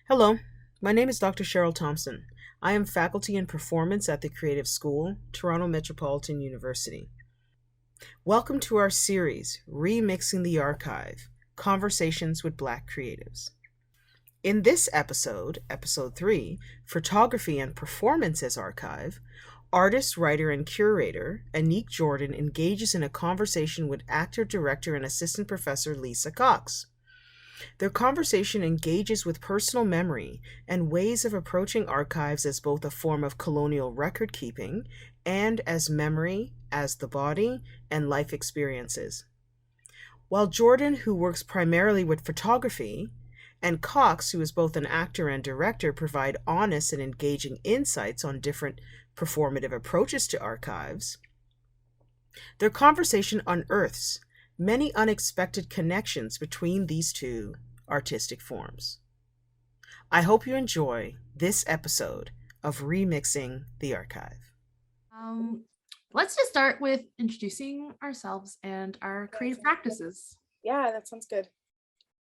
Hello, my name is DrCherylThompson. I am faculty in performance at the Creative School, Toronto Metropolitan University. Welcome to our series, Remixing the Archive, Conversations with Black Creatives. In this episode, episode 3, Photography and Performance as Archive, artist, writer, and curator Anique Jordan engages in a conversation with actor, director, and assistant professor Lisa Cox. Their conversation engages with personal memory and ways of approaching archives as both a form of colonial record keeping and as memory, as the body, and life experiences. While Jordan, who works primarily with photography, and Cox, who is both an actor and director, provide honest and engaging insights on different performative approaches to archives, their conversation unearths many unexpected connections between these two artistic forms. I hope you enjoy this episode of Remixing the Archive. Let's just start with introducing ourselves and our creative practices. Yeah, that sounds good.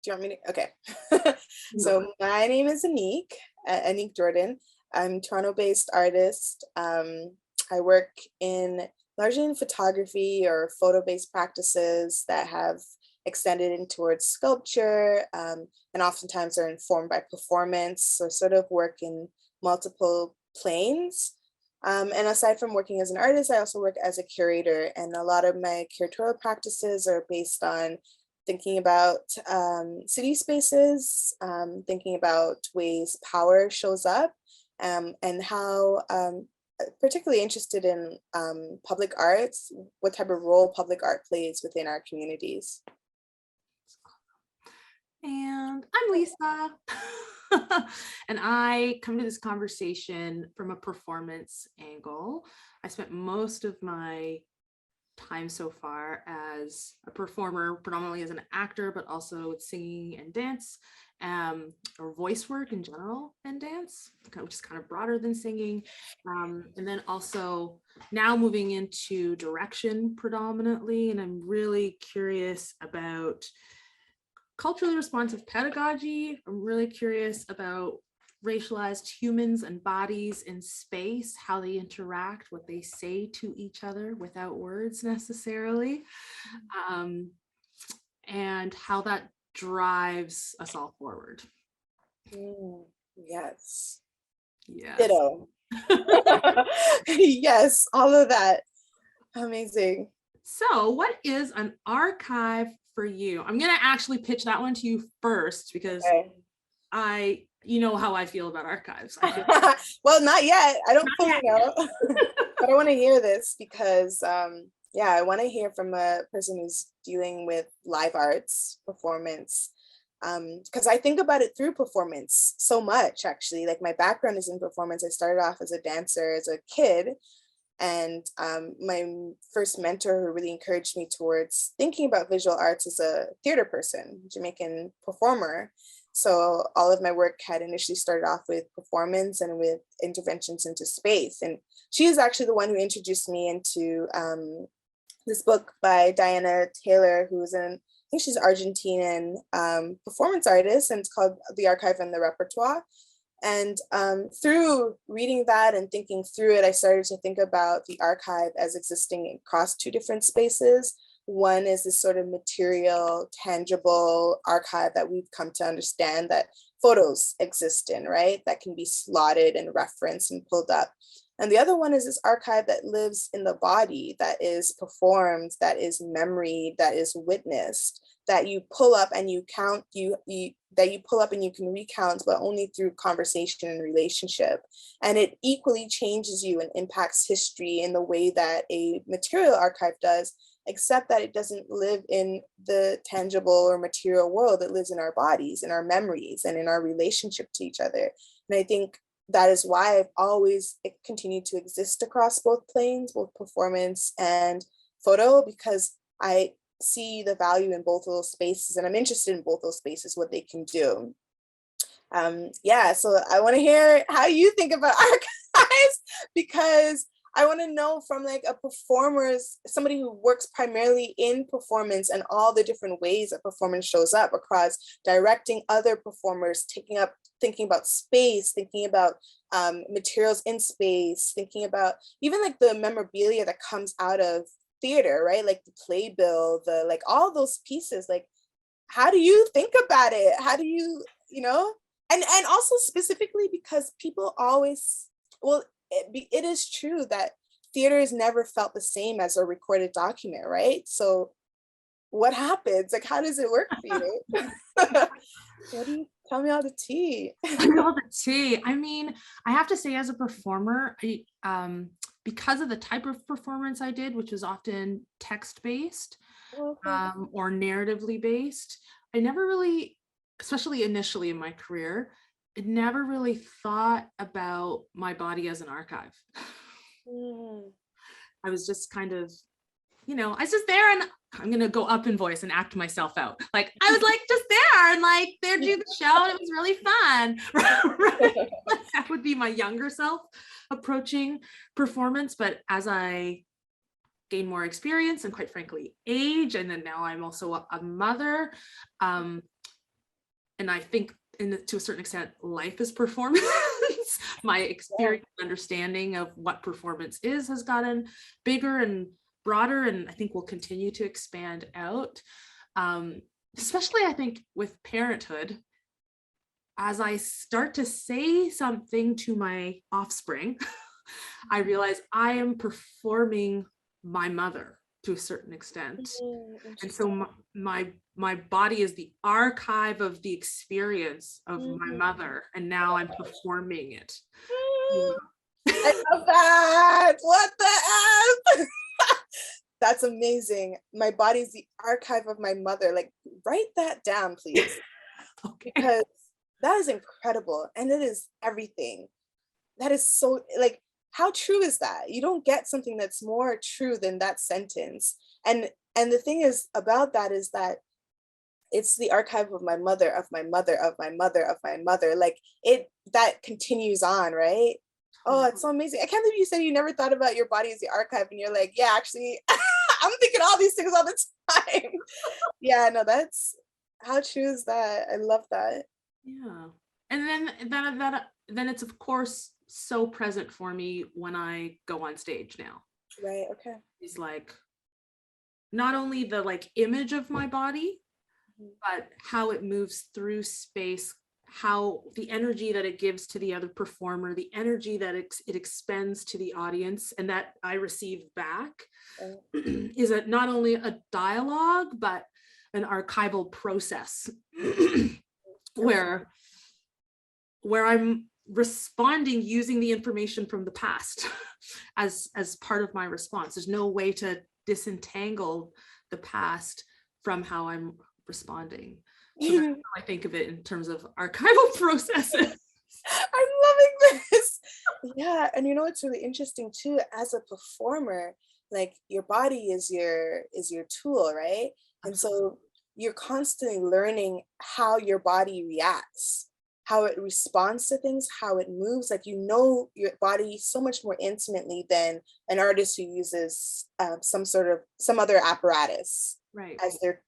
Do you want me to? Okay. So my name is Anique Jordan. I'm a Toronto-based artist. I work largely in photography or photo-based practices that have extended in towards sculpture, and oftentimes are informed by performance. So sort of work in multiple planes. And aside from working as an artist, I also work as a curator, and a lot of my curatorial practices are based on thinking about city spaces, thinking about ways power shows up, and how particularly interested in public arts, what type of role public art plays within our communities. And I'm Lisa. And I come to this conversation from a performance angle. I spent most of my time so far as a performer, predominantly as an actor, but also with singing and dance, or voice work in general and dance, which is kind of broader than singing. And then also now moving into direction predominantly. And I'm really curious about culturally responsive pedagogy. I'm really curious about racialized humans and bodies in space, how they interact, what they say to each other without words necessarily, and how that drives us all forward. Yes. Yes. Ditto. Yes, all of that. Amazing. So what is an archive for you? I'm going to actually pitch that one to you first because you know how I feel about archives. Well, not yet. I don't fully know, but I want to hear this because, I want to hear from a person who's dealing with live arts, performance, because I think about it through performance so much, actually. Like, my background is in performance. I started off as a dancer as a kid, and my first mentor who really encouraged me towards thinking about visual arts is a theater person, Jamaican performer. So all of my work had initially started off with performance and with interventions into space. And she is actually the one who introduced me into this book by Diana Taylor, who is I think she's an Argentinian performance artist, and it's called The Archive and the Repertoire. And through reading that and thinking through it, I started to think about the archive as existing across two different spaces. One is this sort of material, tangible archive that we've come to understand that photos exist in, right? That can be slotted and referenced and pulled up. And the other one is this archive that lives in the body, that is performed, that is memory, that is witnessed, that you pull up and you count, that you pull up and you can recount, but only through conversation and relationship. And it equally changes you and impacts history in the way that a material archive does, except that it doesn't live in the tangible or material world. It lives in our bodies, in our memories, and in our relationship to each other. And I think that is why I've always continued to exist across both planes, both performance and photo, because I see the value in both of those spaces, and I'm interested in both those spaces, what they can do. So I want to hear how you think about archives, because I want to know from like a performer's, somebody who works primarily in performance and all the different ways that performance shows up across directing other performers, thinking about space, thinking about materials in space, thinking about even like the memorabilia that comes out of theater, right? Like the playbill, the like all those pieces, like how do you think about it? How do you, you know? And also specifically because people always, well, it is true that theater is never felt the same as a recorded document, right? So what happens? Like, how does it work for you? What do you tell me all the tea? All the tea. I mean, I have to say, as a performer, because of the type of performance I did, which was often text-based or narratively based, I never really, especially initially in my career, I never really thought about my body as an archive. I was just kind of, you know, I was just there, and I'm gonna go up in voice and act myself out. Like I was like just there, and like there do the show, and it was really fun. Right? That would be my younger self approaching performance. But as I gain more experience and quite frankly age, and then now I'm also a mother, and I think to a certain extent life is performance. My experience understanding of what performance is has gotten bigger and broader, and I think will continue to expand out, especially I think with parenthood. As I start to say something to my offspring, I realize I am performing my mother to a certain extent. And so my body is the archive of the experience of my mother, and now I'm performing it. I love that. What the F? That's amazing. My body's the archive of my mother. Like, write that down, please. Okay. Because that is incredible. And it is everything. That is so, like, how true is that? You don't get something that's more true than that sentence. And the thing is about that is that it's the archive of my mother, of my mother, of my mother, of my mother. Like that continues on, right? Oh, it's so amazing. I can't believe you said you never thought about your body as the archive, and you're like, yeah, actually, I'm thinking all these things all the time. Yeah, no, that's, how true is that? I love that. Yeah. And then it's of course so present for me when I go on stage now. Right, okay. It's like not only the like image of my body, but how it moves through space, how the energy that it gives to the other performer, the energy that it expends to the audience and that I receive back is not only a dialogue, but an archival process where I'm responding using the information from the past as part of my response. There's no way to disentangle the past from how I'm responding. So that's how I think of it in terms of archival processes. I'm loving this. Yeah, and you know what's really interesting too, as a performer, like your body is your tool, right? And so you're constantly learning how your body reacts, how it responds to things, how it moves. Like, you know your body so much more intimately than an artist who uses some other apparatus, right,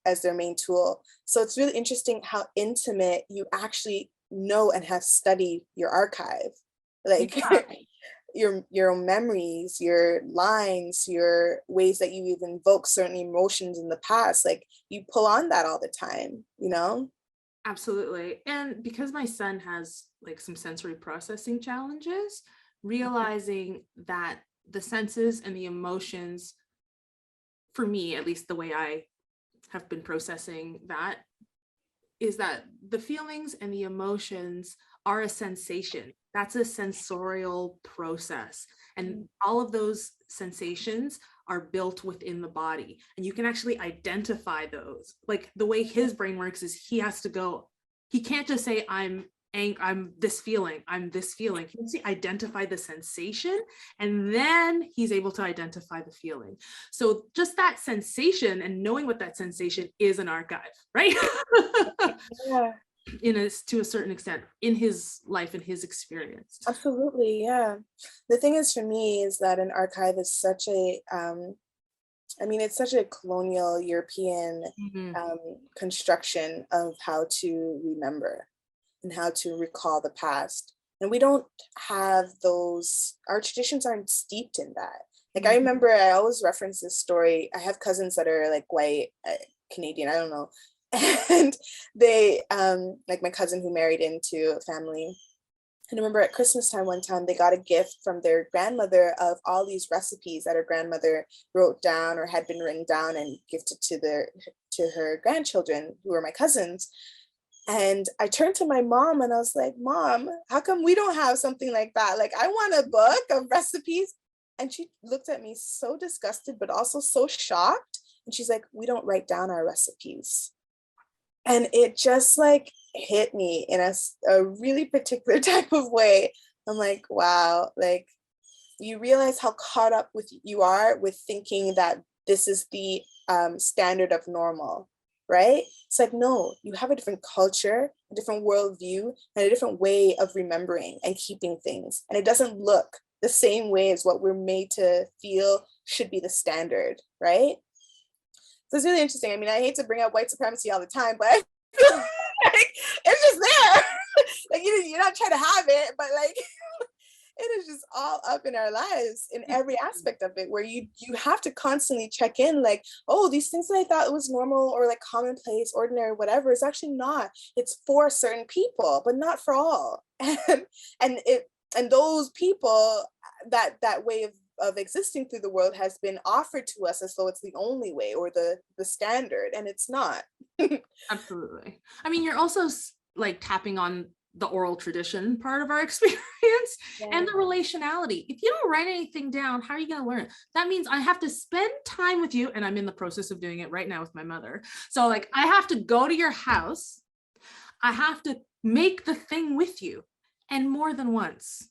as their main tool. So it's really interesting how intimate you actually know and have studied your archive, like your own memories, your lines, your ways that you even invoke certain emotions in the past. Like, you pull on that all the time, you know? Absolutely. And because my son has like some sensory processing challenges, realizing that the senses and the emotions, for me, at least the way I have been processing that, is that the feelings and the emotions are a sensation. That's a sensorial process. And all of those sensations are built within the body. And you can actually identify those. Like, the way his brain works is he can't just say, I'm this feeling. He needs to identify the sensation, and then he's able to identify the feeling. So just that sensation and knowing what that sensation is an archive, right? Yeah. to a certain extent in his life and his experience. Absolutely, yeah. The thing is for me is that an archive is such a, it's such a colonial European construction of how to remember and how to recall the past. And we don't have those, our traditions aren't steeped in that. Like, I remember I always reference this story. I have cousins that are like white, Canadian, I don't know. And they, like my cousin who married into a family, and I remember at Christmas time, one time they got a gift from their grandmother of all these recipes that her grandmother wrote down or had been written down and gifted to her grandchildren, who were my cousins. And I turned to my mom and I was like, Mom, how come we don't have something like that? Like, I want a book of recipes. And she looked at me so disgusted, but also so shocked. And she's like, we don't write down our recipes. And it just like hit me in a really particular type of way. I'm like, wow, like you realize how caught up you are with thinking that this is the standard of normal, right? It's like, no, you have a different culture, a different worldview, and a different way of remembering and keeping things. And it doesn't look the same way as what we're made to feel should be the standard, right? So it's really interesting. I mean, I hate to bring up white supremacy all the time, but I feel like it's just there. Like, you're not trying to have it, but like, it is just all up in our lives in every aspect of it, where you have to constantly check in, like, oh, these things that I thought was normal or like commonplace, ordinary, whatever, is actually not. It's for certain people, but not for all. And those people, that way of existing through the world has been offered to us as though it's the only way or the standard, and it's not. Absolutely. I mean, you're also like tapping on the oral tradition part of our experience and the relationality. If you don't write anything down, how are you going to learn it? That means I have to spend time with you, and I'm in the process of doing it right now with my mother. So like, I have to go to your house. I have to make the thing with you, and more than once.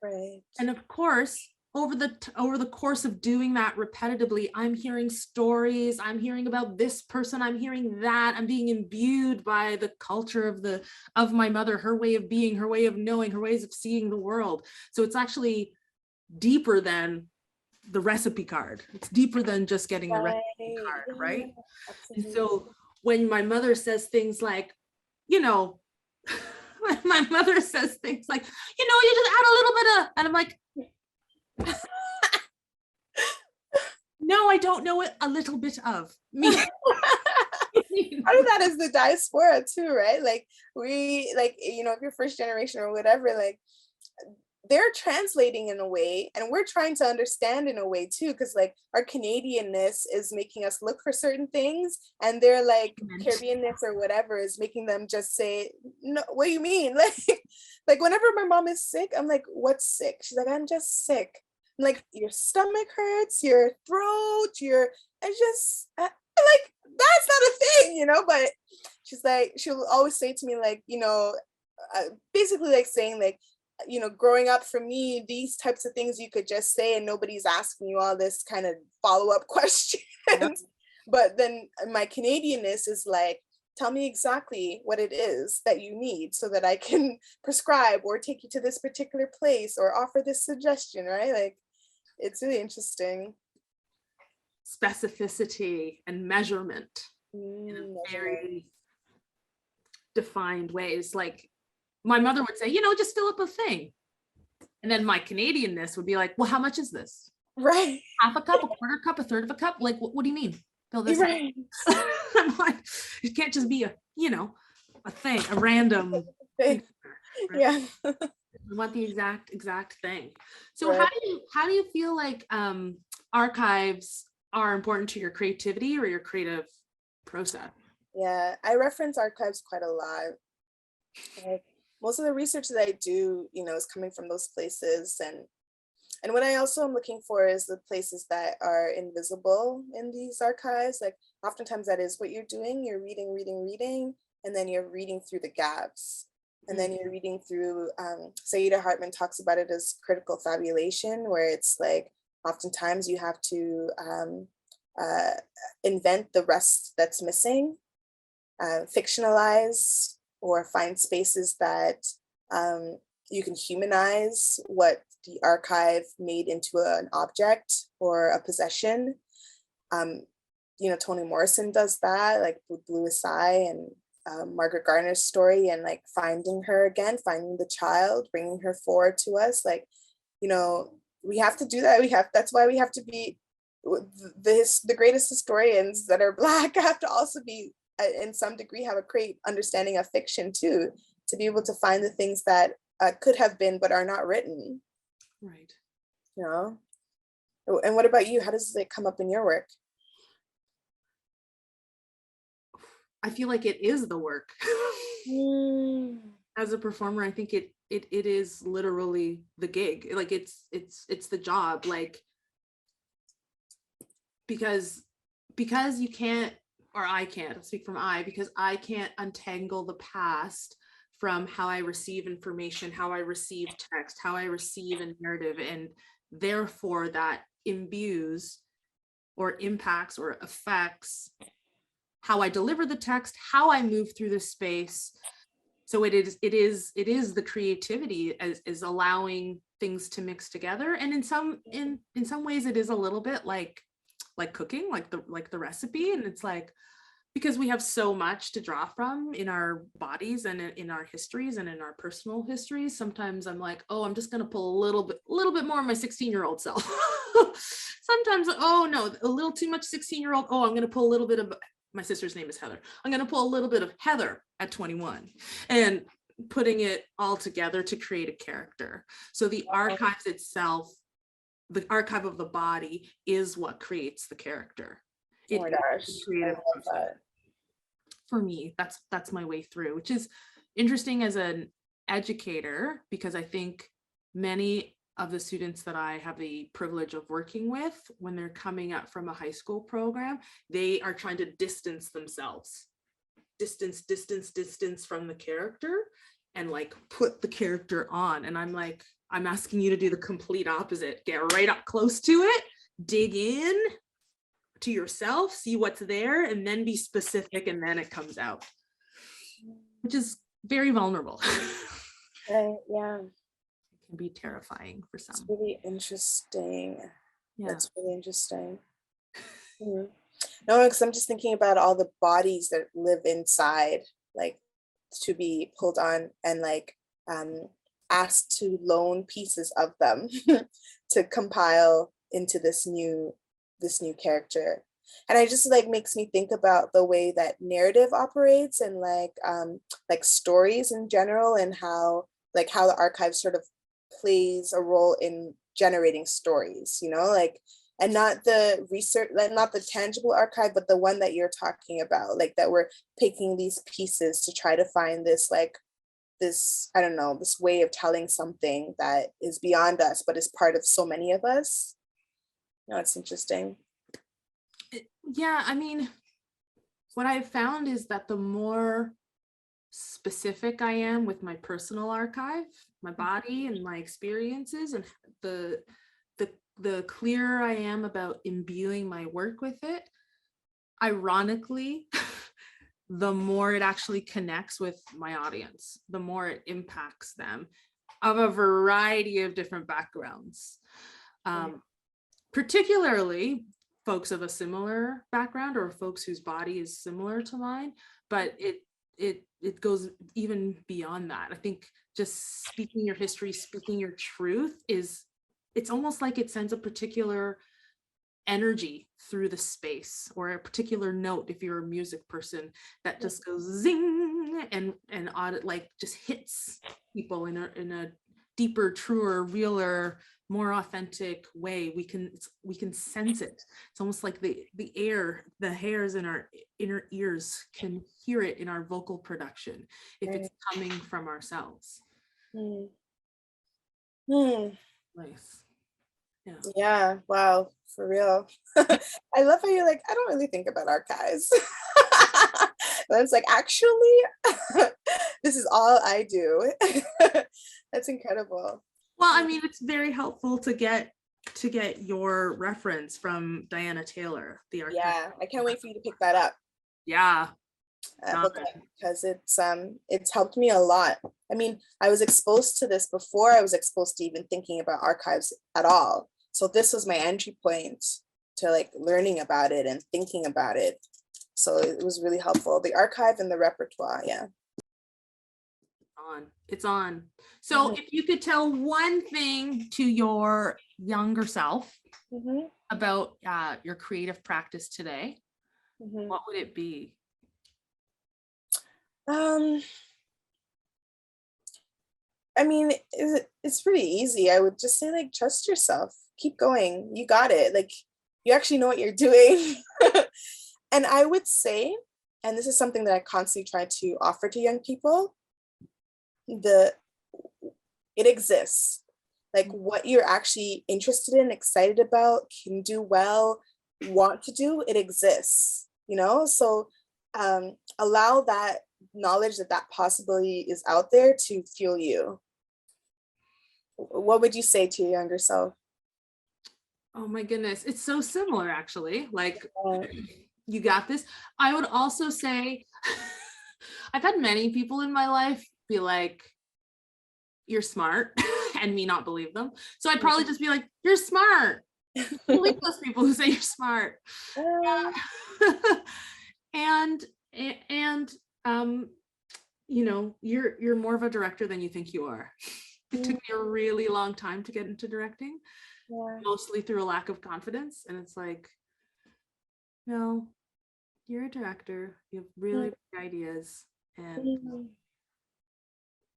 Right. And of course, over the course of doing that repetitively, I'm hearing stories, I'm hearing about this person, I'm hearing that, I'm being imbued by the culture of my mother, her way of being, her way of knowing, her ways of seeing the world. So it's actually deeper than the recipe card. It's deeper than just getting the recipe card, right? And so when my mother says things like, when my mother says things like, you just add a little bit of, and I'm like, no, I don't know what a little bit of means. Part of that is the diaspora too, right? Like, we, like, if you're first generation or whatever, like, they're translating in a way, and we're trying to understand in a way too, because like our Canadianness is making us look for certain things, and they're like Caribbeanness or whatever is making them just say, no, what do you mean? Like whenever my mom is sick, I'm like, what's sick? She's like, I'm just sick. I'm like, your stomach hurts, your throat, it's just like, that's not a thing, but she's like, she'll always say to me, like, basically like saying like, growing up for me, these types of things you could just say and nobody's asking you all this kind of follow-up questions. But then my Canadianness is like, tell me exactly what it is that you need so that I can prescribe or take you to this particular place or offer this suggestion, right? Like, it's really interesting. Specificity and measurement in a very defined ways. Like, my mother would say, just fill up a thing. And then my Canadianness would be like, well, how much is this? Right. Half a cup, a quarter cup, a third of a cup? Like, what do you mean? Fill this right. I'm like, it can't just be a thing, a random thing. Right? Yeah. We want the exact thing. So right. how do you feel like archives are important to your creativity or your creative process? Yeah, I reference archives quite a lot. Like, most of the research that I do, is coming from those places. And what I also am looking for is the places that are invisible in these archives. Like, oftentimes that is what you're doing. You're reading, and then you're reading through the gaps. And then you're reading through, Saida Hartman talks about it as critical fabulation, where it's like, oftentimes you have to invent the rest that's missing, fictionalize or find spaces that you can humanize what the archive made into an object or a possession. Toni Morrison does that, like with Blue Asai and Margaret Garner's story, and like finding her again, finding the child, bringing her forward to us. Like, we have to do that. That's why we have to be the greatest historians that are Black have to also be, in some degree, have a great understanding of fiction too, to be able to find the things that could have been but are not written. Right. And what about you? How does it come up in your work? I feel like it is the work. As a performer, I think it is literally the gig. Like it's the job. Like because you can't, or I can't, I'll speak from because I can't untangle the past from how I receive information, how I receive text, how I receive a narrative, and therefore that imbues or impacts or affects how I deliver the text, how I move through the space. So it is the creativity is allowing things to mix together. And in some ways it is a little bit like cooking, like the recipe. And it's like, because we have so much to draw from in our bodies and in our histories and in our personal histories, sometimes I'm like, oh, I'm just going to pull a little bit more of my 16-year-old self. Sometimes, oh no, a little too much 16-year-old. Oh, I'm going to pull a little bit of, my sister's name is Heather. I'm going to pull a little bit of Heather at 21 and putting it all together to create a character. So the archives itself, the archive of the body, is what creates the character. Oh my gosh, I love that. For me, that's my way through, which is interesting as an educator, because I think many of the students that I have the privilege of working with, when they're coming up from a high school program, they are trying to distance themselves, distance from the character, and like put the character on. And I'm like, I'm asking you to do the complete opposite. Get right up close to it, dig in to yourself, see what's there, and then be specific, and then it comes out, which is very vulnerable. Right, yeah. It can be terrifying for some. It's really interesting. Yeah. That's really interesting. No, because I'm just thinking about all the bodies that live inside, like to be pulled on and like asked to loan pieces of them to compile into this new character. And it just like makes me think about the way that narrative operates, and like stories in general, and how the archive sort of plays a role in generating stories, like, and not the research, like not the tangible archive, but the one that you're talking about, like that we're picking these pieces to try to find this, like this, I don't know, this way of telling something that is beyond us, but is part of so many of us. It's interesting. Yeah, I mean, what I've found is that the more specific I am with my personal archive, my body and my experiences, and the clearer I am about imbuing my work with it, ironically, the more it actually connects with my audience, the more it impacts them of a variety of different backgrounds. Particularly folks of a similar background, or folks whose body is similar to mine, but it goes even beyond that. I think just speaking your history, speaking your truth, it's almost like it sends a particular energy through the space, or a particular note, if you're a music person, that just goes zing and audit, like just hits people in a deeper, truer, realer, more authentic way. We can sense it. It's almost like the hairs in our inner ears can hear it in our vocal production if it's coming from ourselves. Nice. Yeah, wow, for real. I love how you're like, I don't really think about archives. And it's like, actually, this is all I do. That's incredible. Well, I mean, it's very helpful to get your reference from Diana Taylor, the archive. Yeah, I can't wait for you to pick that up. Yeah, because it's helped me a lot. I mean, I was exposed to this before I was exposed to even thinking about archives at all. So this was my entry point to like learning about it and thinking about it. So it was really helpful. The archive and the repertoire, yeah. It's on. So if you could tell one thing to your younger self about your creative practice today, what would it be? I mean, it's pretty easy. I would just say, like, trust yourself, keep going, you got it. Like, you actually know what you're doing. And I would say, and this is something that I constantly try to offer to young people, it exists. Like, what you're actually interested in, excited about, can do well, want to do, it exists, you know? So allow that knowledge that possibility is out there to fuel you. What would you say to your younger self? Oh my goodness, it's so similar, actually. Like, you got this. I would also say, I've had many people in my life be like, you're smart, and me not believe them. So I'd probably just be like, you're smart. Believe those people who say you're smart. And you know, you're more of a director than you think you are. It took me a really long time to get into directing, mostly through a lack of confidence. And it's like, no, you're a director. You have really big ideas, and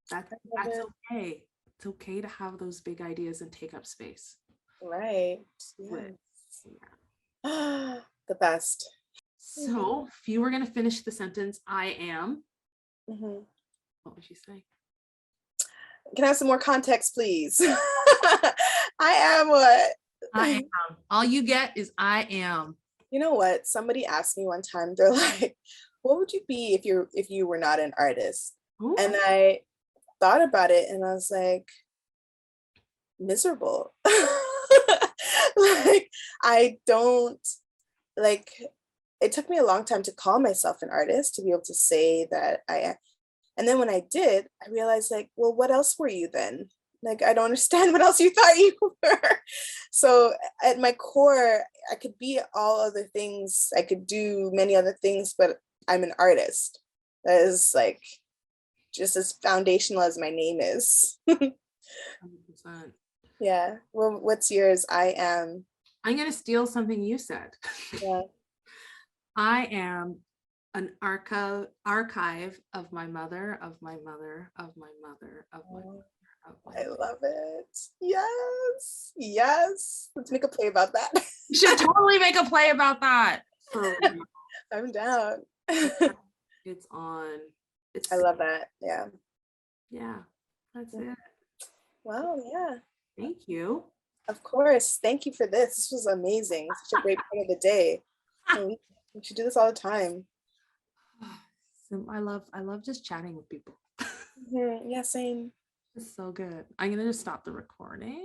that's okay. It's okay to have those big ideas and take up space. Right. Yes. The best. So if you were going to finish the sentence, I am, what would you say? Can I have some more context, please? I am what? I am. All you get is I am. You know what? Somebody asked me one time, they're like, what would you be if you were not an artist? Ooh. And I thought about it and I was like, miserable. Like, I don't, like, it took me a long time to call myself an artist, to be able to say that I am. And then when I did, I realized, like, well, what else were you then? Like, I don't understand what else you thought you were. So at my core, I could be all other things. I could do many other things, but I'm an artist. That is like just as foundational as my name is. 100%. Yeah. Well, what's yours? I am. I'm going to steal something you said. Yeah. I am an archive of my mother, of my mother, of my mother, of my mother. I love it. Yes. Yes. Let's make a play about that. You should totally make a play about that. I'm down. It's on. I love that. Yeah. Yeah. That's it. Well, yeah. Thank you. Of course. Thank you for this. This was amazing. Such a great part of the day. We should do this all the time. I love just chatting with people. Yeah, same. It's so good. I'm going to just stop the recording.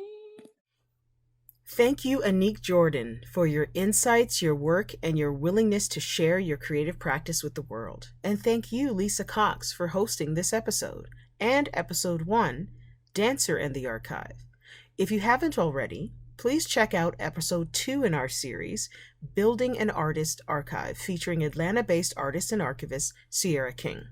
Thank you, Anique Jordan, for your insights, your work, and your willingness to share your creative practice with the world. And thank you, Lisa Cox, for hosting this episode and episode 1, Dancer and the Archive. If you haven't already, please check out episode 2 in our series, Building an Artist Archive, featuring Atlanta-based artist and archivist Sierra King.